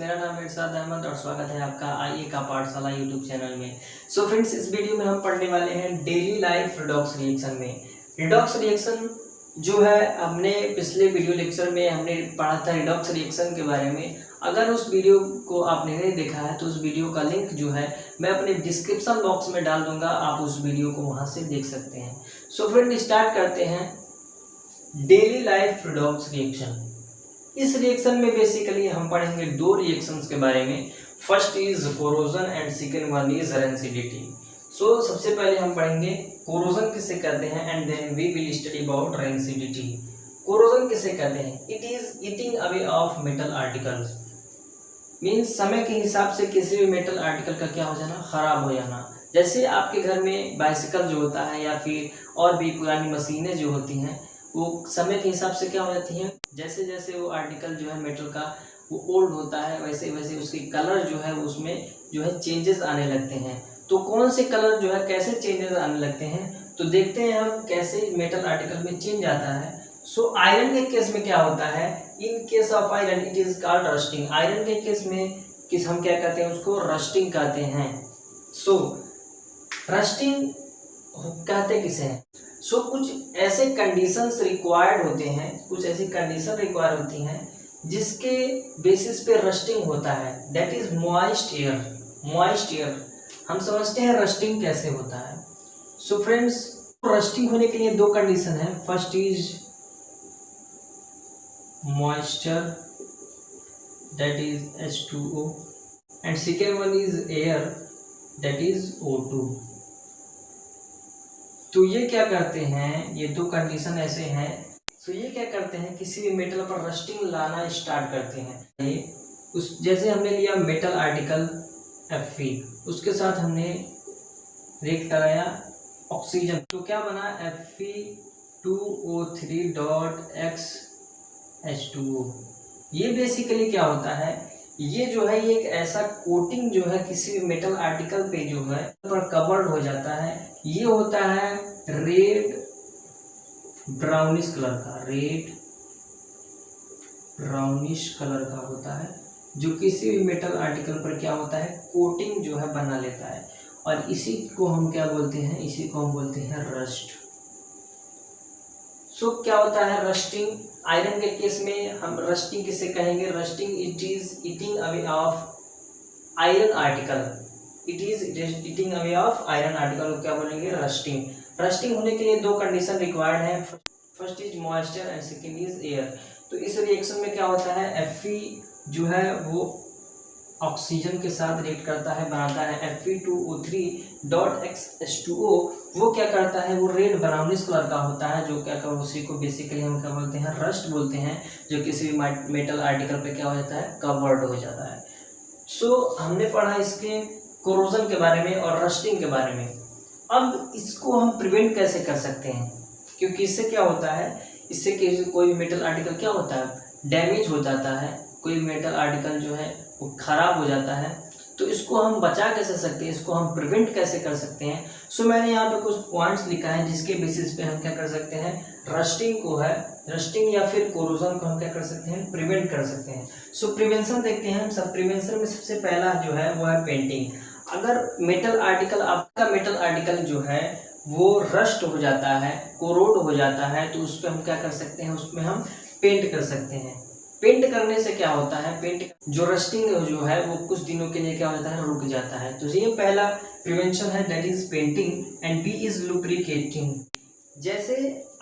मेरा नाम है इरशाद अहमद और स्वागत है आपका आईए का पाठशाला यूट्यूब चैनल में। सो फ्रेंड्स, इस वीडियो में हम पढ़ने वाले हैं डेली लाइफ रिडॉक्स रिएक्शन में। रिडॉक्स रिएक्शन जो है, हमने पिछले वीडियो लेक्चर में हमने पढ़ा था रिडॉक्स रिएक्शन के बारे में। अगर उस वीडियो को आपने नहीं देखा है तो उस वीडियो का लिंक जो है मैं अपने डिस्क्रिप्शन बॉक्स में डाल दूंगा, आप उस वीडियो को वहाँ से देख सकते हैं। सो फ्रेंड, स्टार्ट करते हैं डेली लाइफ रिडॉक्स रिएक्शन। इस रिएक्शन में बेसिकली हम पढ़ेंगे दो रिएक्शंस के बारे में। First is corrosion and second one is rancidity. So सबसे पहले हम पढ़ेंगे कोरोजन किसे कहते हैं and then we will study about rancidity. Corrosion किसे कहते हैं? It is eating away of metal articles. Means समय के हिसाब से किसी भी मेटल आर्टिकल का क्या हो जाना, खराब हो जाना। जैसे आपके घर में बाइसिकल जो होता है या फिर और भी पुरानी मशीनें जो होती हैं, वो समय के हिसाब से क्या हो जाती हैं, जैसे जैसे वो आर्टिकल जो है मेटल का वो ओल्ड होता है वैसे वैसे उसकी कलर जो है उसमें जो है चेंजेस आने लगते हैं। तो कौन से कलर जो है कैसे चेंजेस आने लगते हैं, तो देखते हैं हम कैसे मेटल आर्टिकल में चेंज आता है। सो आयरन के केस में क्या होता है, in case of iron it is called rusting. Iron के केस में किस हम क्या कहते हैं, उसको रस्टिंग कहते हैं। सो रस्टिंग कहते किसे हैं? सो कुछ ऐसे कंडीशंस रिक्वायर्ड होते हैं, कुछ ऐसी कंडीशन रिक्वायर होती हैं जिसके बेसिस पे रस्टिंग होता है। That is moist air. Moist air हम समझते हैं रस्टिंग कैसे होता है। सो फ्रेंड्स, रस्टिंग होने के लिए दो कंडीशन है। First is moisture, that is H2O, and second one is air, that is O2। तो ये क्या करते हैं, ये दो कंडीशन ऐसे हैं। तो ये क्या करते हैं, किसी भी मेटल पर रस्टिंग लाना स्टार्ट करते हैं। ये उस जैसे हमने लिया मेटल आर्टिकल Fe, उसके साथ हमने रिएक्ट कराया ऑक्सीजन, तो क्या बना Fe2O3.X H2O। ये बेसिकली क्या होता है, ये जो है ये एक ऐसा कोटिंग जो है किसी भी मेटल आर्टिकल पे जो है पर कवर्ड हो जाता है। ये होता है रेड ब्राउनिश कलर का, रेड ब्राउनिश कलर का होता है, जो किसी भी मेटल आर्टिकल पर क्या होता है, कोटिंग जो है बना लेता है। और इसी को हम क्या बोलते हैं, इसी को हम बोलते हैं रस्ट। सो क्या होता है रस्टिंग? आयरन के केस में हम रस्टिंग किसे कहेंगे? Rusting it is eating away of iron article. It is eating away of iron article को क्या बोलेंगे, रस्टिंग। रस्टिंग होने के लिए दो कंडीशन रिक्वायर्ड है। First is moisture and second is air. तो इस रिएक्शन में क्या होता है, Fe जो है वो ऑक्सीजन के साथ रिएक्ट करता है, बनाता है Fe2O3.X H2O। वो क्या करता है, वो रेड ब्राउनिश कलर का होता है, जो क्या कर उसी को बेसिकली हम क्या बोलते हैं, रस्ट बोलते हैं, जो किसी भी मेटल आर्टिकल पे क्या हो जाता है, कवर्ड हो जाता है। सो हमने पढ़ा इसके कोरोजन के बारे में और रस्टिंग के बारे में। अब इसको हम प्रिवेंट कैसे कर सकते हैं, क्योंकि इससे क्या होता है, इससे कोई भी मेटल आर्टिकल क्या होता है, डैमेज हो जाता है, कोई मेटल आर्टिकल जो है वो खराब हो जाता है। तो इसको हम बचा कैसे सकते हैं, इसको हम प्रिवेंट कैसे कर सकते हैं। सो मैंने यहाँ पे कुछ पॉइंट्स लिखा है जिसके बेसिस पे हम क्या कर सकते हैं, रस्टिंग को है, रस्टिंग या फिर कोरोजन को हम क्या कर सकते हैं, प्रिवेंट कर सकते हैं। सो प्रिवेंशन देखते हैं हम सब। प्रिवेंशन में सबसे पहला जो है वो है पेंटिंग। अगर मेटल आर्टिकल, आपका मेटल आर्टिकल जो है वो रस्ट हो जाता है, कोरोड हो जाता है, तो उस पर हम क्या कर सकते हैं, उसमें हम पेंट कर सकते हैं। पेंट करने से क्या होता है, पेंट जो रस्टिंग जो है वो कुछ दिनों के लिए क्या होता है, रुक जाता है। तो ये पहला प्रिवेंशन है, that is painting. And B is lubricating. जैसे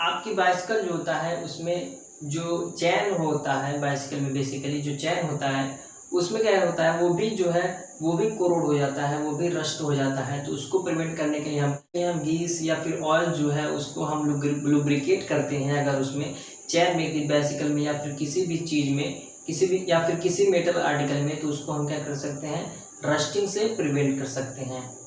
आपकी बाइसिकल जो होता है उसमें जो चैन होता है, बाइसिकल में बेसिकली जो चैन होता है उसमें क्या होता है, वो भी जो है वो भी कोरोड हो जाता है, वो भी रस्ट हो जाता है। तो उसको प्रिवेंट करने के लिए हम गीस या फिर ऑयल जो है उसको हम लुब्रिकेट करते हैं। अगर उसमें चैन में, बाइसिकल में या फिर किसी भी चीज़ में, किसी भी या फिर किसी मेटल आर्टिकल में, तो उसको हम क्या कर सकते हैं, रस्टिंग से प्रिवेंट कर सकते हैं।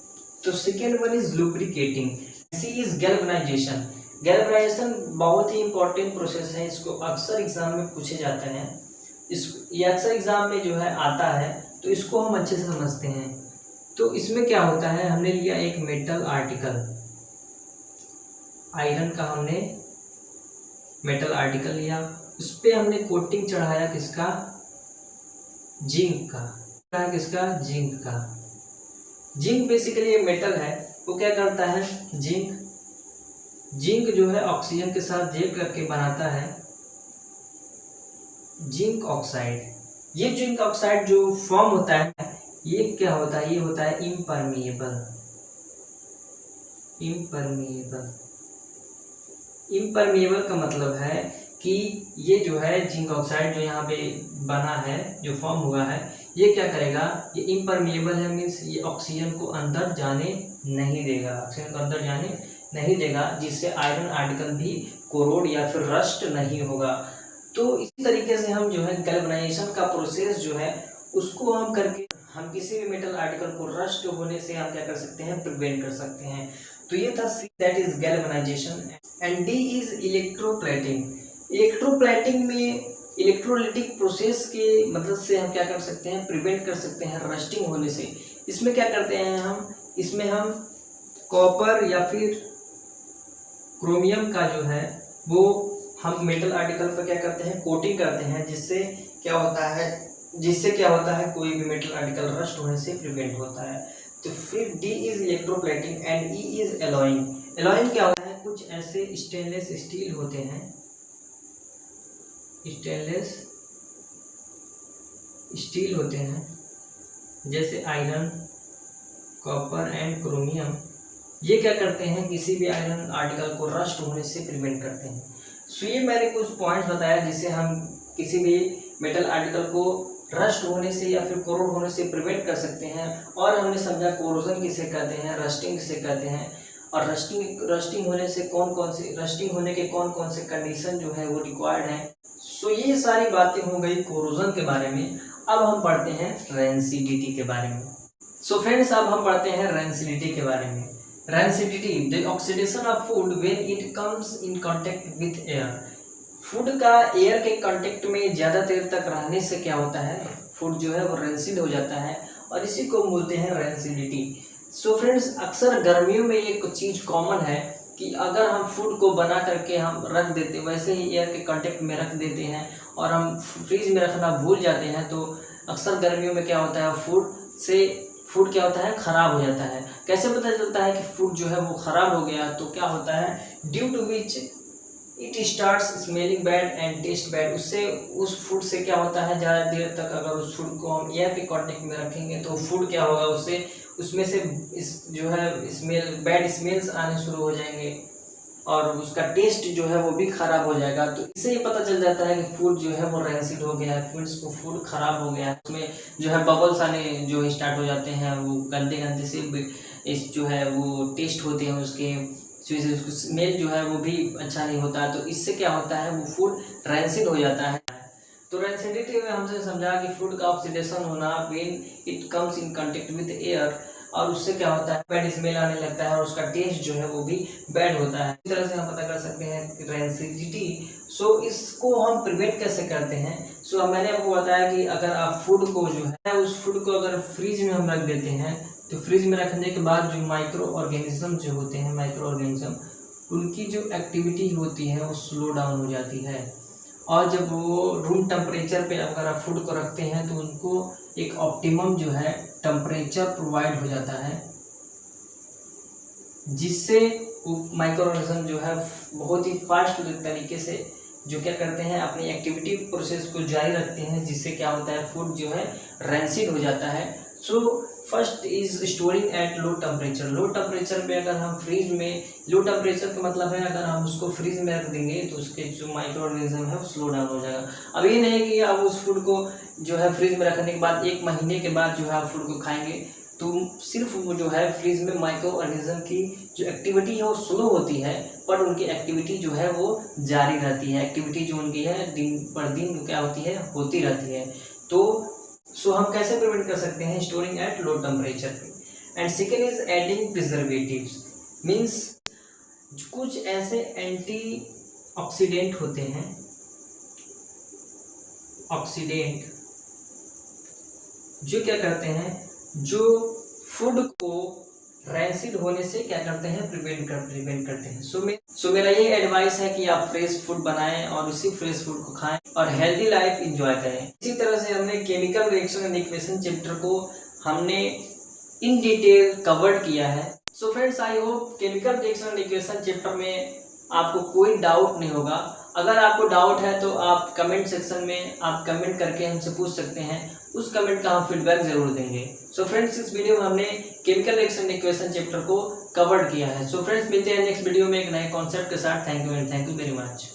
तो second one is lubricating. C is galvanization. Galvanization बहुत ही इंपॉर्टेंट प्रोसेस है, इसको अक्सर एग्जाम में पूछे जाते हैं। ये अक्सर एग्जाम में जो है आता है, तो इसको हम अच्छे से समझते हैं। तो इसमें क्या होता है, हमने लिया एक मेटल आर्टिकल, आयरन का हमने मेटल आर्टिकल लिया, उस पर हमने कोटिंग चढ़ाया किसका, जिंक का, किसका, जिंक का। जिंक बेसिकली ये मेटल है, वो क्या करता है, जिंक जो है ऑक्सीजन के साथ रिएक्ट करके बनाता है जिंक ऑक्साइड। ये जिंक ऑक्साइड जो फॉर्म होता है ये क्या होता है, ये होता है इम्परमिएबल। इम्परमिएबल का मतलब है कि ये जो है जिंक ऑक्साइड जो यहाँ पे बना है, जो फॉर्म हुआ है, ये क्या करेगा, ये इम्परमिएबल है, मीन्स ये ऑक्सीजन को अंदर जाने नहीं देगा, जिससे आयरन आर्टिकल भी कोरोड या फिर रस्ट नहीं होगा। तो इसी तरीके से हम जो है गैल्वेनाइजेशन का प्रोसेस जो है उसको हम करके हम किसी भी मेटल आर्टिकल को रस्ट होने से हम क्या कर सकते हैं, प्रिवेंट कर सकते हैं। तो ये था C, that is galvanization. And D is electroplating. Electroplating में इलेक्ट्रोलिटिक प्रोसेस के मदद से हम क्या कर सकते हैं, प्रिवेंट कर सकते हैं रस्टिंग होने से। इसमें क्या करते हैं हम, इसमें हम कॉपर या फिर क्रोमियम का जो है वो हम मेटल आर्टिकल पर क्या करते हैं, कोटिंग करते हैं, जिससे क्या होता है कोई भी मेटल आर्टिकल रस्ट होने से प्रिवेंट होता है। तो फिर D is electroplating and E is alloying. Alloying क्या होता है, कुछ ऐसे स्टेनलेस स्टील होते हैं, जैसे आयरन, कॉपर एंड क्रोमियम। ये क्या करते हैं, किसी भी आयरन आर्टिकल को रस्ट होने से प्रिवेंट करते हैं। सो ये मैंने कुछ पॉइंट्स बताया जिससे हम किसी भी मेटल आर्टिकल को रस्ट होने से या फिर कोरोड होने से प्रिवेंट कर सकते हैं। और हमने समझा कोरोजन किसे कहते हैं, रस्टिंग किसे कहते हैं, और रस्टिंग होने के कौन कौन से कंडीशन जो है वो रिक्वायर्ड है। सो ये सारी बातें हो गई कोरोजन के बारे में। अब हम पढ़ते हैं रेंसिडिटी के बारे में। सो फ्रेंड्स, अब हम पढ़ते हैं रेंसिडिटी के बारे में। Rancidity, the oxidation of food when it comes in contact with air. Food का एयर के कांटेक्ट में ज़्यादा देर तक रहने से क्या होता है, फूड जो है वो रेंसिड हो जाता है, और इसी को बोलते हैं रेंसिडिटी। सो फ्रेंड्स, अक्सर गर्मियों में एक चीज़ कॉमन है कि अगर हम फूड को बना करके हम रख देते, वैसे ही एयर के कांटेक्ट में रख देते हैं और हम फ्रीज में रखना भूल जाते हैं, तो अक्सर गर्मियों में क्या होता है, फूड क्या होता है, ख़राब हो जाता है। कैसे पता चलता है कि फूड जो है वो ख़राब हो गया, तो क्या होता है, due to which it starts smelling bad and taste bad. उससे उस फूड से क्या होता है, ज़्यादा देर तक अगर उस फूड को हम एयर के कांटेक्ट में रखेंगे तो फूड क्या होगा, उसमें से बैड स्मेल्स आने शुरू हो जाएंगे और उसका टेस्ट जो है वो भी ख़राब हो जाएगा। तो इससे ही पता चल जाता है कि फूड जो है वो रेंसिड हो गया है, फूड ख़राब हो गया है। उसमें जो है बबल्स आने जो स्टार्ट हो जाते हैं, वो गंदे से जो है वो टेस्ट होते हैं उसके स्मेल जो है वो भी अच्छा नहीं होता है। तो इससे क्या होता है, वो फूड रेंसिड हो जाता है। तो रेंसिडिटी में हमसे समझा कि फूड का ऑक्सीडेशन होना when it comes in contact with air, और उससे क्या होता है, बैड स्मेल आने लगता है और उसका टेस्ट जो है वो भी बैड होता है। इस तरह से हम पता कर सकते हैं रेंसिडिटी। सो इसको हम प्रिवेंट कैसे करते हैं। सो मैंने आपको बताया कि अगर आप फूड को जो है उस फूड को अगर फ्रिज में हम रख देते हैं, तो फ्रिज में रखने के बाद जो माइक्रो ऑर्गेनिज्म जो होते हैं, उनकी जो एक्टिविटी होती है वो स्लो डाउन हो जाती है। और जब वो रूम टेम्परेचर पे अगर आप फूड को रखते हैं तो उनको एक ऑप्टिमम जो है टेम्परेचर प्रोवाइड हो जाता है, जिससे माइक्रो ऑर्गेनिज्म जो है बहुत ही फास्ट तरीके से जो क्या करते हैं, अपनी एक्टिविटी प्रोसेस को जारी रखते हैं, जिससे क्या होता है, फूड जो है रेंसिड हो जाता है। So first is storing at low temperature. Low temperature पे अगर हम फ्रीज में, लो टेम्परेचर का मतलब है अगर हम उसको फ्रीज में रख देंगे तो उसके जो माइक्रो ऑर्गेनिज्म है वो स्लो डाउन हो जाएगा। अब ये नहीं कि आप उस फूड को जो है फ्रीज में रखने के बाद 1 महीने के बाद जो है आप फूड को खाएंगे, तो सिर्फ वो जो है फ्रीज में माइक्रो ऑर्गेनिज्म की जो एक्टिविटी है वो स्लो होती है, पर उनकी एक्टिविटी जो है वो जारी रहती है। एक्टिविटी जो उनकी है दिन पर दिन क्या होती है, होती रहती है। तो सो हम कैसे प्रिवेंट कर सकते हैं, स्टोरिंग एट लो टेम्परेचर पे। And second is adding preservatives, means कुछ ऐसे एंटी ऑक्सीडेंट होते हैं, ऑक्सीडेंट जो क्या करते हैं, जो फूड को रैंसिड होने से क्या करते हैं, प्रिवेंट करते हैं। सो मेरा ये एडवाइस है कि आप फ्रेश फूड बनाएं और उसी फ्रेश फूड को खाएं और हेल्दी लाइफ एंजॉय करें। इसी तरह से हमने chemical reaction and equation chapter को हमने इन डिटेल कवर्ड किया है। So friends, I hope chemical reaction and equation chapter में आपको कोई डाउट नहीं होगा। अगर आपको डाउट है तो आप कमेंट सेक्शन में आप कमेंट करके हमसे पूछ सकते हैं, उस कमेंट का हम फीडबैक जरूर देंगे। सो फ्रेंड्स, इस वीडियो में हमने chemical reaction and equation chapter को कवर किया है। सो फ्रेंड्स, मिलते हैं नेक्स्ट वीडियो में एक नए कॉन्सेप्ट के साथ। Thank you and thank you very much.